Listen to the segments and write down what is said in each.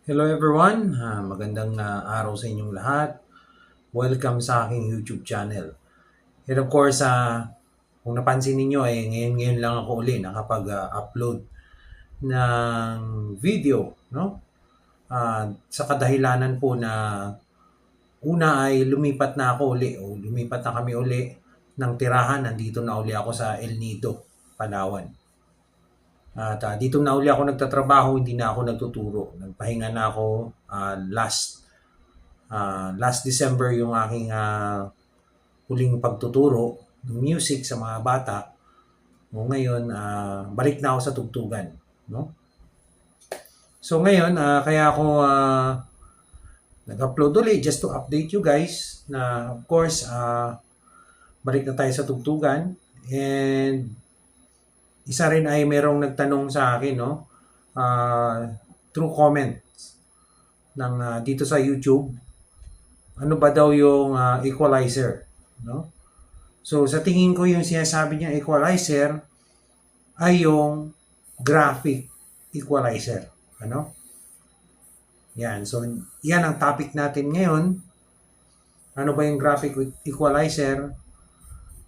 Hello everyone, magandang araw sa inyong lahat. Welcome sa aking YouTube channel. And of course, kung napansin ninyo ngayon lang ako uli nakapag-upload ng video, no? Sa kadahilanan po na una ay lumipat na ako uli o lumipat na kami uli ng tirahan. Nandito na uli ako sa El Nido, Palawan. At dito na uli ako nagtatrabaho, hindi na ako nagtuturo. Nagpahinga na ako last December yung aking huling pagtuturo ng music sa mga bata. O ngayon, balik na ako sa tugtugan. No? So ngayon, kaya ako nag-upload ulit just to update you guys na of course, balik na tayo sa tugtugan. And isa rin ay merong nagtanong sa akin, no? Through comments ng dito sa YouTube, ano ba daw yung equalizer, no? So sa tingin ko yung sinasabi niya equalizer ay yung graphic equalizer, ano? Yan. So yan ang topic natin ngayon. Ano ba yung graphic equalizer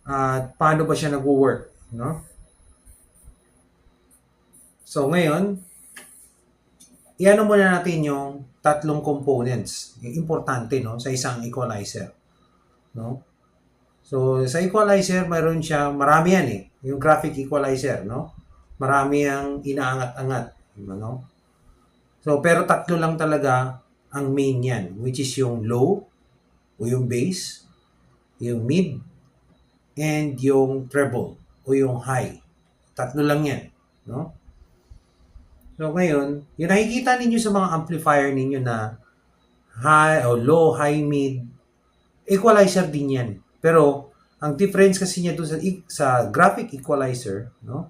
at paano ba siya nagwo-work, no? So ngayon, iano muna natin yung tatlong components. Importante, no, sa isang equalizer, no? So sa equalizer, mayroon siya, marami yan eh. Yung graphic equalizer, no? Marami ang inaangat-angat, no? So pero tatlo lang talaga ang main yan, which is yung low o yung bass, yung mid, and yung treble o yung high. Tatlo lang yan, no? So ngayon, yung nakikita ninyo sa mga amplifier ninyo na high o low, high, mid, equalizer din yan. Pero ang difference kasi niya doon sa graphic equalizer, no?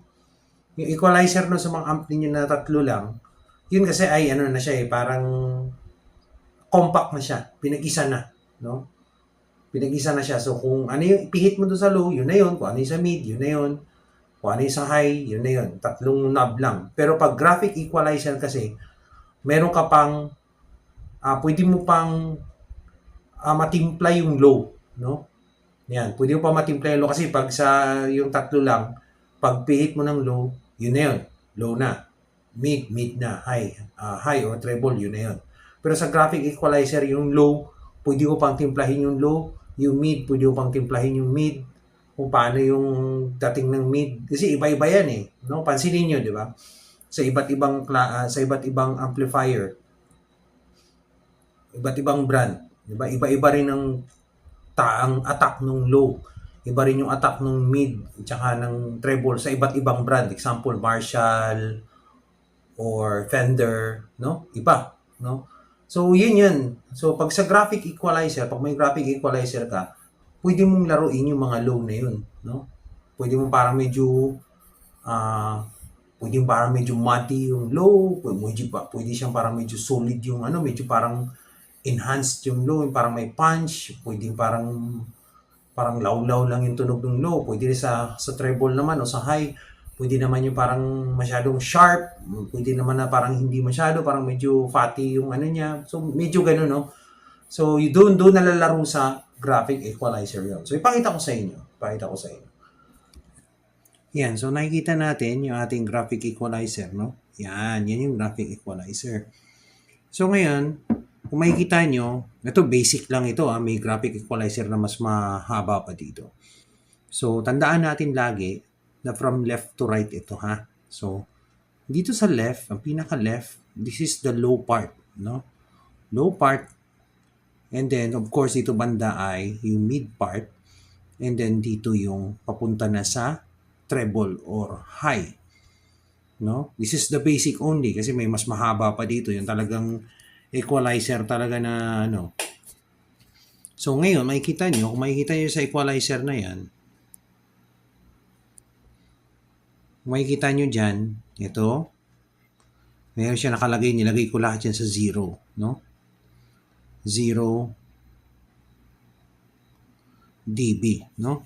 Yung equalizer no sa mga amp ninyo na tatlo lang, yun kasi ay ano na siya parang compact na siya, pinag-isa na, no? Pinag-isa na siya. So kung ano yung pihit mo doon sa low, yun na yun. Kung ano yung sa mid, yun na yun. Kung ano yung sa high, yun na yun. Tatlong knob lang. Pero pag graphic equalizer kasi, meron ka pang, pwede mo pang matimpla yung low, no? Yan, pwede mo pa matimpla yung low kasi pag sa yung tatlo lang, pag pihit mo ng low, yun na yun. Low na. Mid na. High or treble, yun na yun. Pero sa graphic equalizer, yung low, pwede ko pang timplahin yung low. Yung mid, pwede ko pang timplahin yung mid. Kung paano yung dating ng mid. Kasi iba-iba yan eh. No? Pansinin nyo, di ba? Sa iba't ibang amplifier, iba't ibang brand, di ba? Iba-iba rin ang attack ng low. Iba rin yung attack ng mid at saka ng treble sa iba't ibang brand. Example, Marshall or Fender, no? Iba, no? So, yun. So, pag sa graphic equalizer, pag may graphic equalizer ka, pwede mong laruin yung mga low na yun, no? Pwede mong parang medyo muddy yung low, pwede siyang parang medyo solid yung medyo parang enhanced yung low, yung parang may punch, pwede parang lawlaw lang yung tunog ng low, pwede rin sa treble naman o sa high, pwede naman yung parang masyadong sharp, pwede naman na parang hindi masyado, parang medyo fatty yung niya. So medyo gano'n, no? So doon nalalaro sa graphic equalizer yon. So ipakita ko sa inyo. Yan, so nakikita natin yung ating graphic equalizer, no? Yan yung graphic equalizer. So ngayon, kung makikita nyo, ito basic lang ito, may graphic equalizer na mas mahaba pa dito. So tandaan natin lagi na from left to right ito, ha? So dito sa left, ang pinaka left, this is the low part, no? Low part. And then of course dito banda ay yung mid part. And then dito yung papunta na sa treble or high, no? This is the basic only kasi may mas mahaba pa dito, yung talagang equalizer talaga na So ngayon makikita nyo, kung makikita nyo sa equalizer na yan, makikita nyo dyan, ito, mayroon siya nakalagay, nilagay ko lahat yan sa 0, no? 0 dB, no?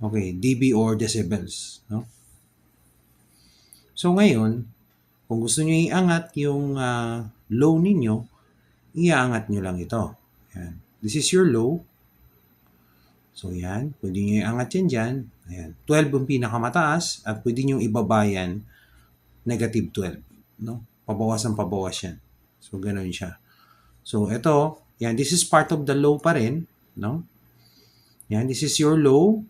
Okay, dB or decibels, no? So ngayon, Kung gusto nyo iangat yung low ninyo, iaangat nyo lang ito. Yan. This is your low. So yan, pwede nyo iangat yan dyan. Ayan. 12 ang pinakamataas at pwede nyo ibaba yan negative 12. No? Pabawas ng pabawas yan. So ganun siya. So ito, yan, this is part of the low pa rin. No? Yan, this is your low.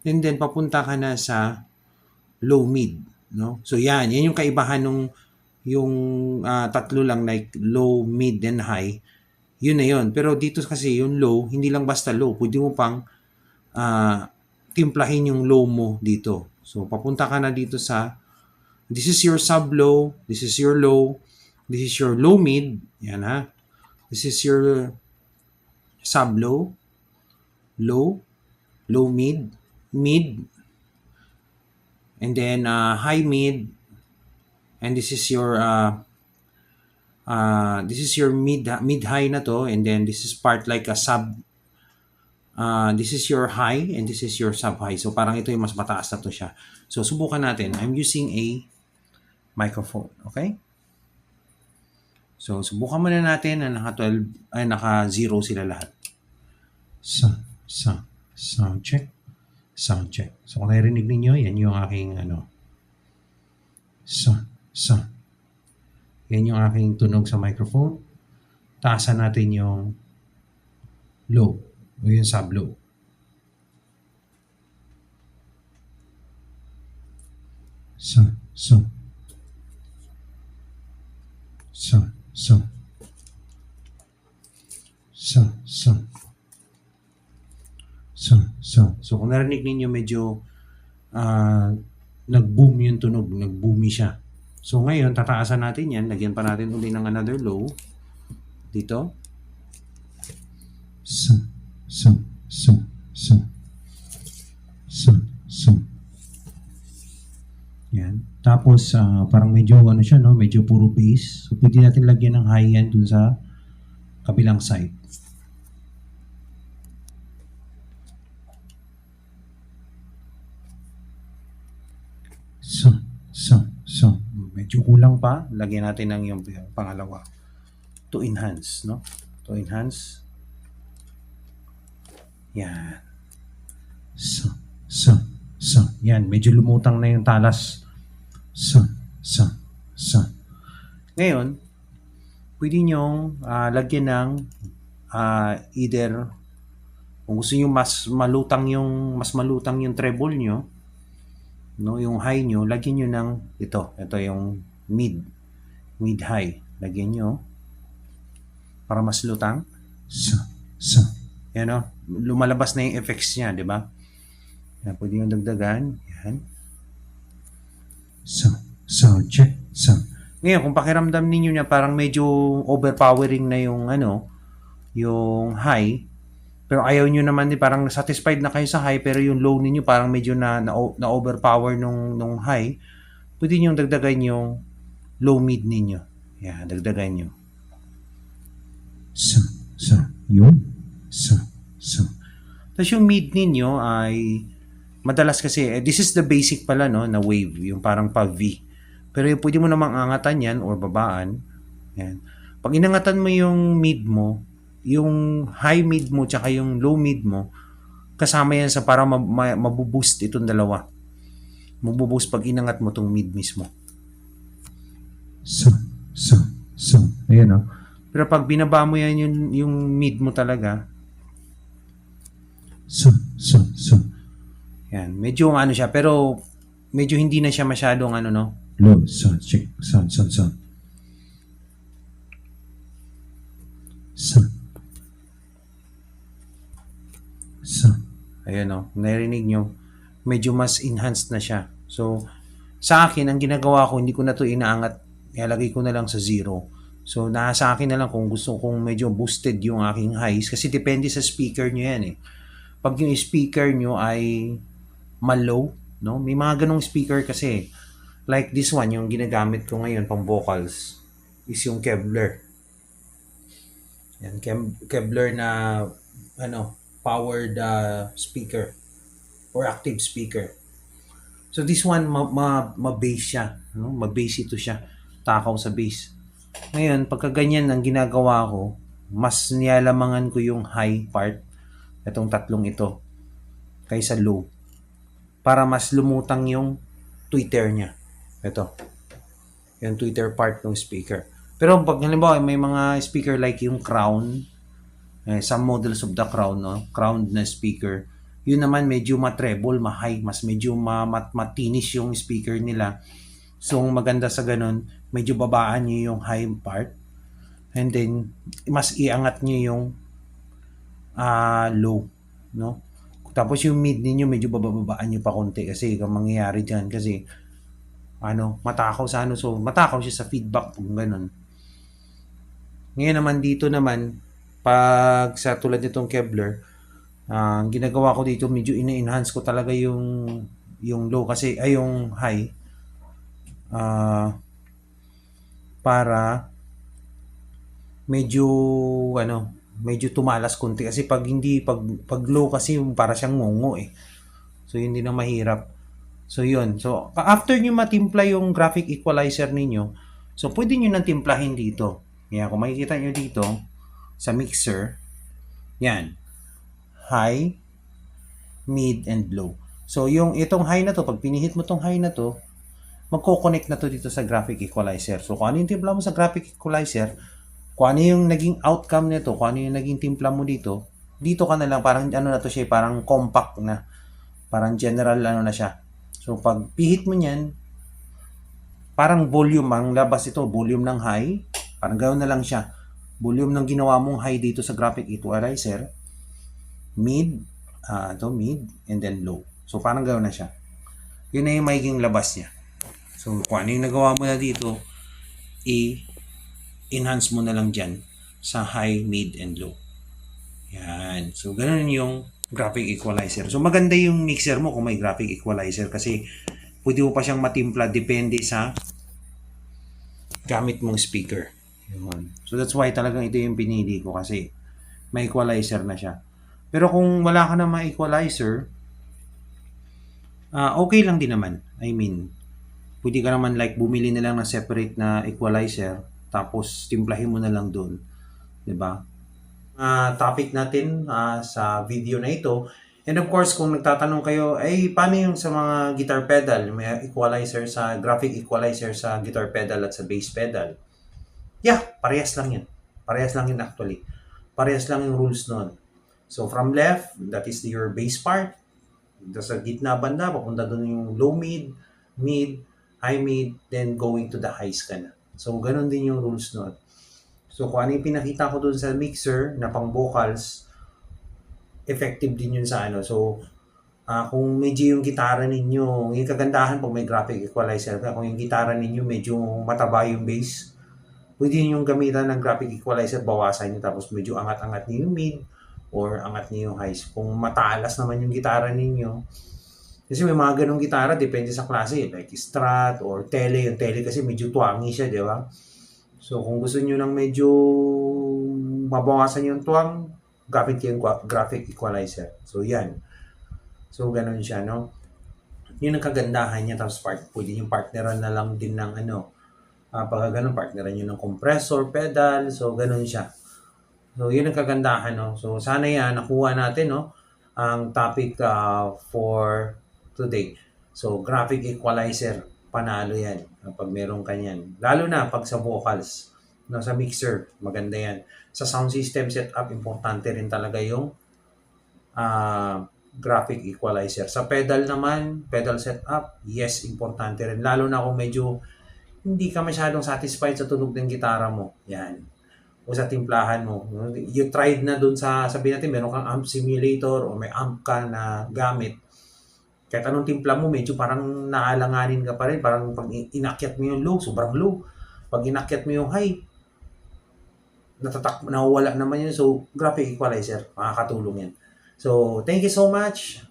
And then papunta ka na sa low mid. No? So yan yung kaibahan nung yung tatlo lang like low, mid, and high. Yun na yun. Pero dito kasi yung low, hindi lang basta low. Pwede mo pang timplahin yung low mo dito. So papunta ka na dito sa this is your sub low, this is your low, this is your low mid. Yan ha. This is your sub low, low, low mid, mid, and then high mid, and this is your mid high na to, and then this is part like a sub. This is your high and this is your sub high. So parang ito yung mas mataas na to siya. So subukan natin. I'm using a microphone, okay? So subukan muna natin na naka 0 sila lahat. Sound check. Sound check. So kung narinig ninyo, yan yung aking yan yung aking tunog sa microphone. Taasan natin yung low o yung sub low. So kung narinig ninyo medyo nag-boom yung tunog, nag-boomy siya. So ngayon, tataasan natin yan. Lagyan pa natin uli ng another low. Dito. Yan. Tapos, parang medyo siya, no? Medyo puro bass. So pwede natin lagyan ng high yan dun sa kabilang side. Medyo kulang pa. Lagyan natin ng yung pangalawa. To enhance, no? To enhance. Yan. Yan, medyo lumutang na yung talas. Ngayon, pwede nyong lagyan ng either kung gusto nyo mas malutang yung treble nyo, no, yung high nyo, lagyan nyo ng ito yung mid high, lagyan nyo para mas lutang. Yan, no? Lumalabas na yung effects niya, di ba? Yan, pwede nyo dagdagan. Yan. Sound check. Ngayon, kung pakiramdam ninyo niya parang medyo overpowering na yung yung high, pero ayaw nyo naman parang satisfied na kayo sa high, pero yung low ninyo parang medyo na overpower nung high, pwede nyo dagdagan yung low mid ninyo. Yan, dagdagan nyo. Tapos yung mid ninyo ay madalas kasi, this is the basic pala, no, na wave, yung parang pa V. Pero pwede mo namang angatan yan or babaan. Yan. Pag inangatan mo yung mid mo, yung high mid mo tsaka yung low mid mo, kasama yan sa para mabuboost itong dalawa. Mabuboost pag inangat mo tong mid mismo. Ayan, no? Pero pag binaba mo yan yung mid mo talaga, yan, medyo siya, pero medyo hindi na siya masyadong no? Low, sound, check, sound. Ayan, no? Narinig nyo, medyo mas enhanced na siya. So, sa akin, ang ginagawa ko, hindi ko na to inaangat, ilalagay ko na lang sa 0. So, nasa akin na lang kung gusto kong medyo boosted yung aking highs, kasi depende sa speaker nyo yan eh. Pag yung speaker nyo ay mal-low, no? May mga ganong speaker kasi, like this one, yung ginagamit ko ngayon pang vocals, is yung Kevlar. Yan, Kevlar na, powered speaker or active speaker. So this one, ma-bass siya. No? Ma-bass ito siya. Takaw sa bass. Ngayon, pagka ganyan ang ginagawa ko, mas niyalamangan ko yung high part, itong tatlong ito, kaysa low. Para mas lumutang yung tweeter niya. Ito. Yung tweeter part ng speaker. Pero pag halimbawa may mga speaker like yung Crown, some models of the Crown, no? Crown na speaker, yun naman medyo ma-treble, ma-high, mas medyo matinis yung speaker nila. So maganda sa ganun, medyo babaan nyo yung high part, and then mas iangat nyo yung low, no? Tapos yung mid ninyo medyo bababaan nyo pa konti kasi ang mangyayari dyan kasi matakaw sa so matakaw siya sa feedback kung ganun. Ngayon naman dito naman, pag sa tulad nitong Kevlar, ang ginagawa ko dito, medyo ina-enhance ko talaga yung low kasi, yung high, para medyo, medyo tumalas konti. Kasi pag low kasi, yung para siyang ngungo eh. So, hindi na mahirap. So, yun. So, after nyo matimpla yung graphic equalizer ninyo, so, pwede nyo nang timplahin dito. Yan, kung makikita nyo dito, sa mixer, yan, high, mid, and low. So, itong high na to, pag pinihit mo tong high na to, magko-connect na to dito sa graphic equalizer. So, kung ano yung timpla mo sa graphic equalizer, kung ano yung naging outcome nito, kung ano yung naging timpla mo dito ka na lang, parang na to siya, parang compact na, parang general na siya. So, pag pihit mo niyan, parang volume ang labas ito, volume ng high, parang ganoon na lang siya. Volume ng ginawa mong high dito sa graphic equalizer, mid, mid, and then low. So, parang ganoon na siya. Yun na yung magiging labas niya. So, kung ano yung nagawa mo na dito, i-enhance mo na lang dyan sa high, mid, and low. Yan. So, ganoon yung graphic equalizer. So, maganda yung mixer mo kung may graphic equalizer kasi pwede mo pa siyang matimpla depende sa gamit mong speaker. Yun. So, that's why talagang ito yung pinili ko kasi may equalizer na siya. Pero kung wala ka na may equalizer, okay lang din naman. I mean, pwede ka naman like bumili na lang ng separate na equalizer tapos timplahin mo na lang doon. 'Di ba? Topic natin sa video na ito. And of course, kung nagtatanong kayo, paano yung sa mga guitar pedal? May equalizer graphic equalizer sa guitar pedal at sa bass pedal. Yeah, parehas lang yan. Parehas lang yun actually. Parehas lang yung rules nun. So, from left, that is your bass part. Sa gitna banda, papunta doon yung low mid, high mid, then going to the highs ka na. So, ganun din yung rules nun. So, kung ano yung pinakita ko doon sa mixer na pang vocals, effective din yun sa So, kung medyo yung gitara ninyo, yung kagandahan pag may graphic equalizer ka, kung yung gitara ninyo medyo mataba yung bass, pwede yung gamitan ng graphic equalizer, bawasan nyo, tapos medyo angat-angat niyo yung mid, or angat niyo yung highs. Kung matalas naman yung gitara ninyo, kasi may mga ganong gitara, depende sa klase, like Strat or Tele. Yung Tele kasi medyo tuwangi siya, di ba? So, kung gusto nyo lang medyo mabawasan yung tuwang, gamit yung graphic equalizer. So, yan. So, ganon siya, no? Yun ang kagandahan niya. Tapos, pwede yung partneran na lang din ng pag ganon, partneran nyo ng compressor, pedal. So, ganon siya. So, yun ang kagandahan, no? So, sana yan, nakuha natin, no? Ang topic for today. So, graphic equalizer, panalo yan kapag meron kanyan. Lalo na pag sa vocals, no, sa mixer, maganda yan. Sa sound system setup, importante rin talaga yung graphic equalizer. Sa pedal naman, pedal setup, yes, importante rin. Lalo na kung medyo hindi ka masyadong satisfied sa tunog ng gitara mo. Yan. O sa timplahan mo. You tried na dun sabihin natin, meron kang amp simulator o may amp ka na gamit. Kahit anong timpla mo, medyo parang naalanganin ka pa rin. Parang pag inakyat mo yung low, sobrang low. Pag inakyat mo yung high, nawawala naman yun. So, graphic equalizer, makakatulong yan. So, thank you so much.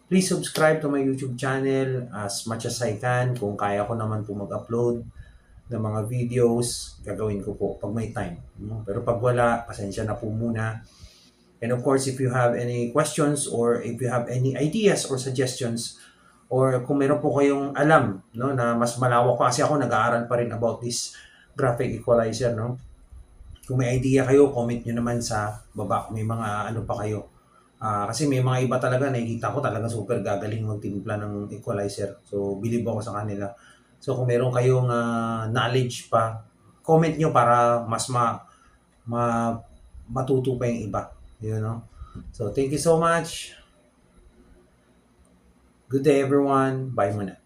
Please subscribe to my YouTube channel as much as I can. Kung kaya ko naman po mag-upload ng mga videos, gagawin ko po pag may time. Pero pag wala, pasensya na po muna. And of course, if you have any questions or if you have any ideas or suggestions or kung meron po kayong alam, no, na mas malawak pa, kasi ako nag-aaral pa rin about this graphic equalizer, no. Kung may idea kayo, comment nyo naman sa baba. May mga ano pa kayo. Kasi may mga iba talaga nakikita ko talaga super gagaling magtimpla ng equalizer. So, believe ako sa kanila. So, kung meron kayong knowledge pa, comment nyo para mas ma matuto pa yung iba. You know? So, thank you so much. Good day, everyone. Bye muna.